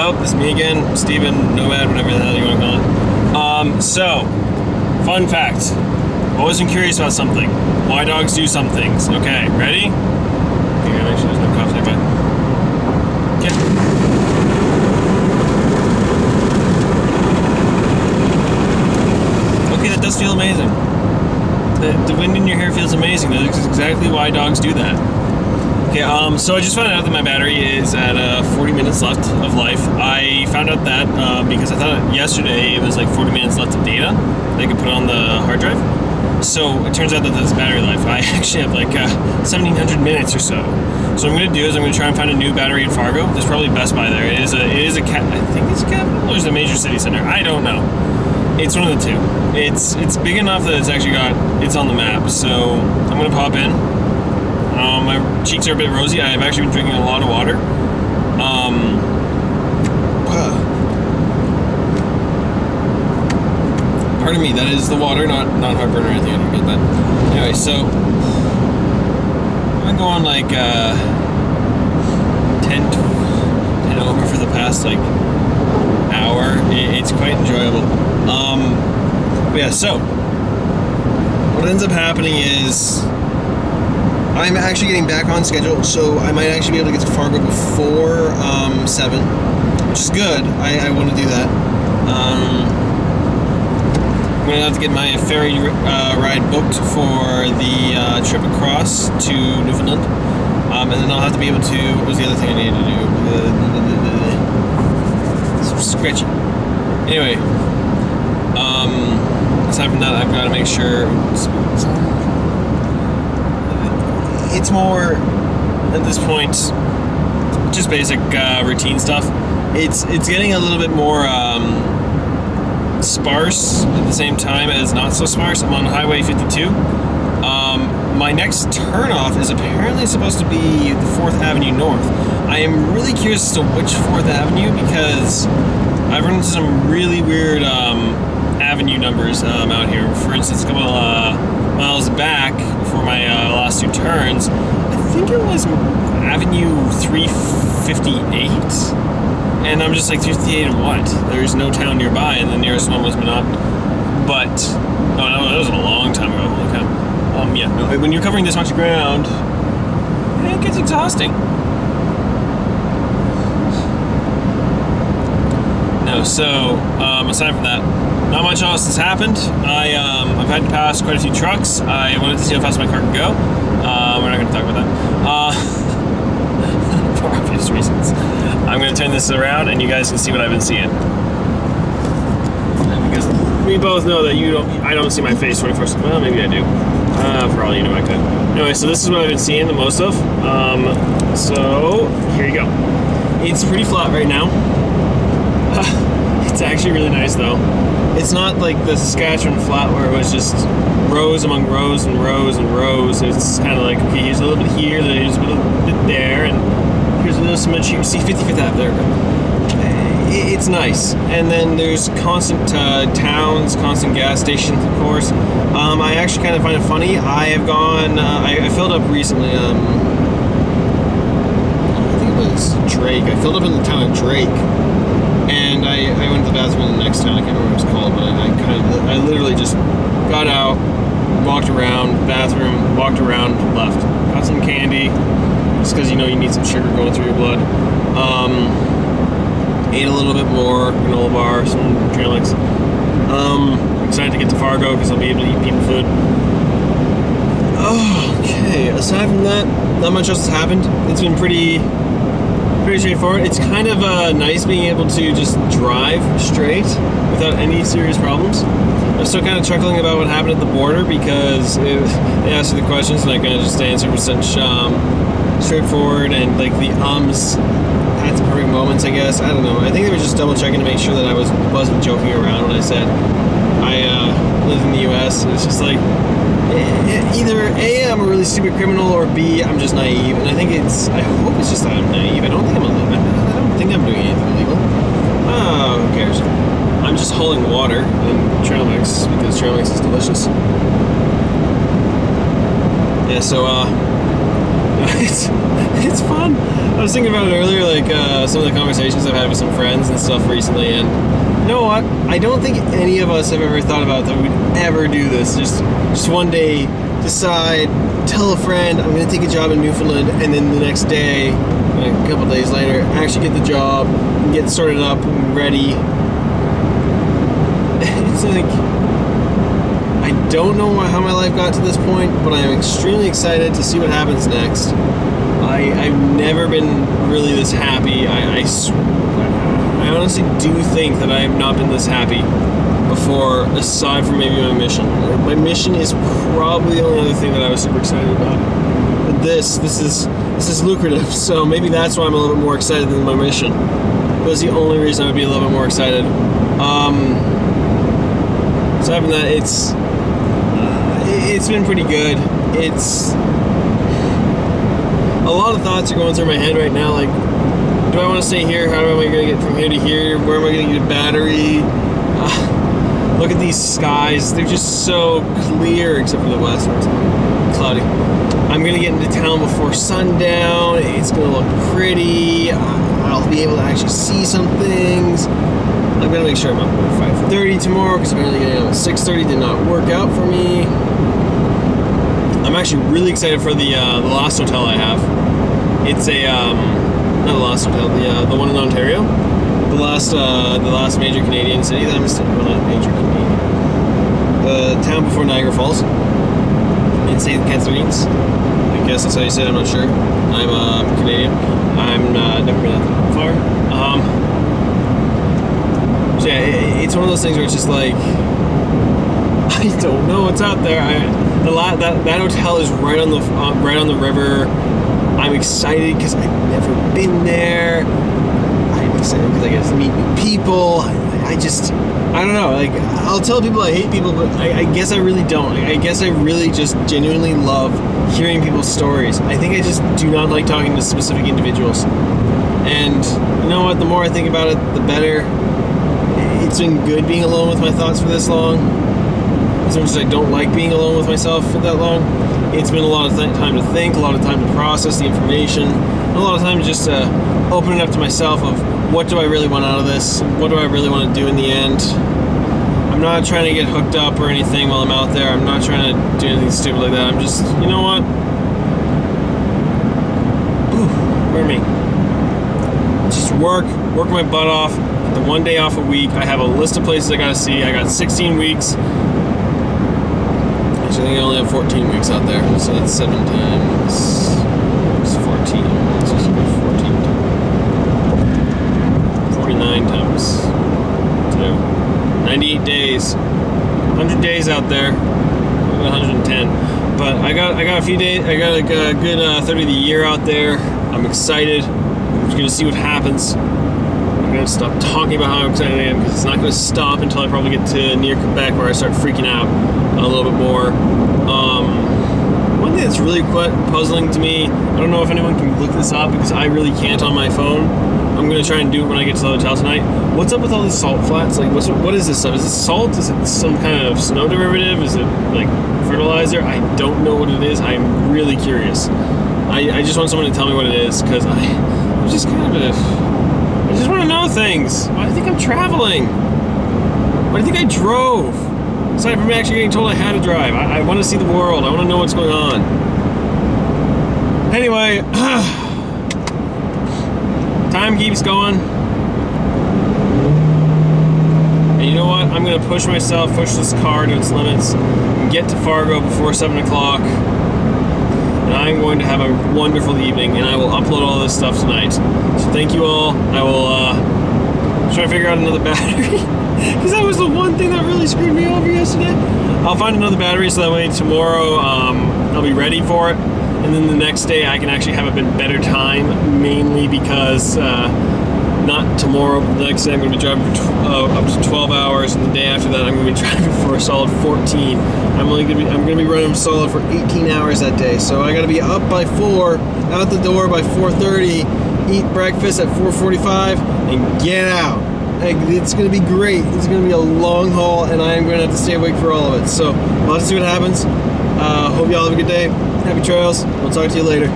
Hello, this is me again, Steven, Nomad, whatever the hell you want to call it. So, fun fact. Always been curious about something. Why dogs do some things. Okay, ready? Okay, actually there's no cops nearby. Okay. Okay, that does feel amazing. The wind in your hair feels amazing. That's exactly why dogs do that. Okay, so I just found out that my battery is at 40 minutes left of life. I found out that because I thought yesterday it was like 40 minutes left of data that I could put on the hard drive. So it turns out that that's battery life. I actually have like 1,700 minutes or so. So what I'm going to do is I'm going to try and find a new battery in Fargo. There's probably Best Buy there. It is a I think it's a capital or is it a major city center? I don't know. It's one of the two. It's big enough that it's on the map. So I'm going to pop in. My cheeks are a bit rosy. I have actually been drinking a lot of water. Pardon me, that is the water, not heartburn or anything. I don't get that. Anyway, so I've been going like 10 over for the past like hour. It's quite enjoyable. But yeah, so what ends up happening is I'm actually getting back on schedule, so I might actually be able to get to Fargo before 7, which is good. I want to do that. I'm going to have to get my ferry ride booked for the trip across to Newfoundland, and then I'll have to be able to, what was the other thing I needed to do? Some scratching. Anyway, aside from that, I've got to make sure it's more, at this point, just basic routine stuff. It's getting a little bit more sparse at the same time as not so sparse. I'm on Highway 52. My next turnoff is apparently supposed to be the 4th Avenue North. I am really curious as to which 4th Avenue because I've run into some really weird avenue numbers out here. For instance, a couple miles back before my last 2 turns, I think it was Avenue 358, and I'm just like 358 of what? There's no town nearby, and the nearest one was Minot. But no, that was a long time ago. Holy cow. Yeah, no, when you're covering this much ground, it gets exhausting. No, so aside from that, not much else has happened. I've had to pass quite a few trucks. I wanted to see how fast my car could go. We're not going to talk about that. For obvious reasons. I'm going to turn this around and you guys can see what I've been seeing. Because we both know that I don't see my face 24/7. Well, maybe I do. For all you know, I could. Anyway, so this is what I've been seeing the most of. So here you go. It's pretty flat right now. It's actually really nice though. It's not like the Saskatchewan flat where it was just rows among rows and rows and rows. It's kind of like, okay, here's a little bit here, there's a little bit there, and here's a little smidge here. See, 55th Ave, there we go. It's nice. And then there's constant towns, constant gas stations, of course. I actually kind of find it funny. I have gone, I filled up recently, I think it was Drake. I filled up in the town of Drake. And I went to the bathroom in the next town. I can't remember what it's called, but I literally just got out, walked around, bathroom, walked around, left. Got some candy, just because you need some sugar going through your blood. Ate a little bit more, granola bar, some trail mix. Excited to get to Fargo because I'll be able to eat people food. Okay, aside from that, not much else has happened. It's been pretty straightforward. It's kind of nice being able to just drive straight without any serious problems. I'm still kind of chuckling about what happened at the border because they asked you the questions and I kind of just answered with such straightforward and like the at the perfect moments, I guess. I don't know. I think they were just double checking to make sure that I wasn't joking around when I said I live in the US. It's just like either A, I'm a really stupid criminal, or B, I'm just naive. And I hope it's just that I'm naive. I don't think I'm doing anything illegal. Who cares? I'm just hauling water and trail mix because trail mix is delicious. Yeah, so it's fun. I was thinking about it earlier, like some of the conversations I've had with some friends and stuff recently, and you know what? I don't think any of us have ever thought about that we'd ever do this. Just one day, decide, tell a friend I'm going to take a job in Newfoundland, and then the next day, a couple days later, actually get the job, and get started up and ready. It's like, I don't know how my life got to this point, but I am extremely excited to see what happens next. I've never been really this happy. I honestly do think that I have not been this happy before, aside from maybe my mission. My mission is probably the only other thing that I was super excited about. But this is lucrative, so maybe that's why I'm a little bit more excited than my mission. That was the only reason I would be a little bit more excited. Aside from that, it's been pretty good. It's a lot of thoughts are going through my head right now, like, do I want to stay here? How am I going to get from here to here? Where am I going to get a battery? Look at these skies. They're just so clear, except for the west where it's cloudy. I'm going to get into town before sundown. It's going to look pretty. I'll be able to actually see some things. I'm going to make sure I'm up at 5:30 tomorrow, because apparently getting up at 6:30 did not work out for me. I'm actually really excited for the last hotel I have. It's a not the last hotel, the one in Ontario, the last major Canadian city. That was really major Canadian. The town before Niagara Falls, in St. Catharines. I guess that's how you say it. I'm not sure. I'm Canadian. I'm never been that far. So yeah, it's one of those things where it's just like, I don't know what's out there. That hotel is right on the river. I'm excited because I've never been there. I'm excited because I get to meet new people. I don't know. Like, I'll tell people I hate people, but I guess I really don't. I guess I really just genuinely love hearing people's stories. I think I just do not like talking to specific individuals. And you know what? The more I think about it, the better. It's been good being alone with my thoughts for this long. As much as I don't like being alone with myself for that long, it's been a lot of time to think, a lot of time to process the information, and a lot of time to just open it up to myself of what do I really want out of this? What do I really want to do in the end? I'm not trying to get hooked up or anything while I'm out there. I'm not trying to do anything stupid like that. I'm just, you know what? Pardon me. Just work my butt off. The one day off a week. I have a list of places I gotta see. I got 16 weeks. Actually, I think I only have 14 weeks out there. So that's 7 times 14. It's just 14. 49 times 2. 98 days. 100 days out there. 110. But I got a few days. I got like a good 30 of the year out there. I'm excited. I'm just gonna see what happens. I'm going to stop talking about how excited I am, because it's not going to stop until I probably get to near Quebec, where I start freaking out a little bit more. One thing that's really quite puzzling to me, I don't know if anyone can look this up, because I really can't on my phone. I'm going to try and do it when I get to the hotel tonight. What's up with all these salt flats? Like, what is this stuff? Is it salt? Is it some kind of snow derivative? Is it like fertilizer? I don't know what it is. I'm really curious. I just want someone to tell me what it is, because I'm just kind of I just want to know things. Why do you think I'm traveling? Why do you think I drove? Aside from actually getting told I had to drive. I want to see the world. I want to know what's going on. Anyway, time keeps going. And you know what? I'm going to push myself, push this car to its limits, and get to Fargo before 7 o'clock. And I'm going to have a wonderful evening, and I will upload all this stuff tonight. So thank you all. I will try to figure out another battery, because that was the one thing that really screwed me over yesterday. I'll find another battery so that way tomorrow I'll be ready for it, and then the next day I can actually have a bit better time, mainly because not tomorrow, but the next day I'm going to be driving for up to 12 hours, and the day after that I'm going to be driving for a solid 14. I'm going to be running solid for 18 hours that day, so I got to be up by 4, out the door by 4:30, eat breakfast at 4:45, and get out. It's going to be great. It's going to be a long haul, and I am going to have to stay awake for all of it. So we'll have to see what happens. Hope you all have a good day. Happy trails. We'll talk to you later.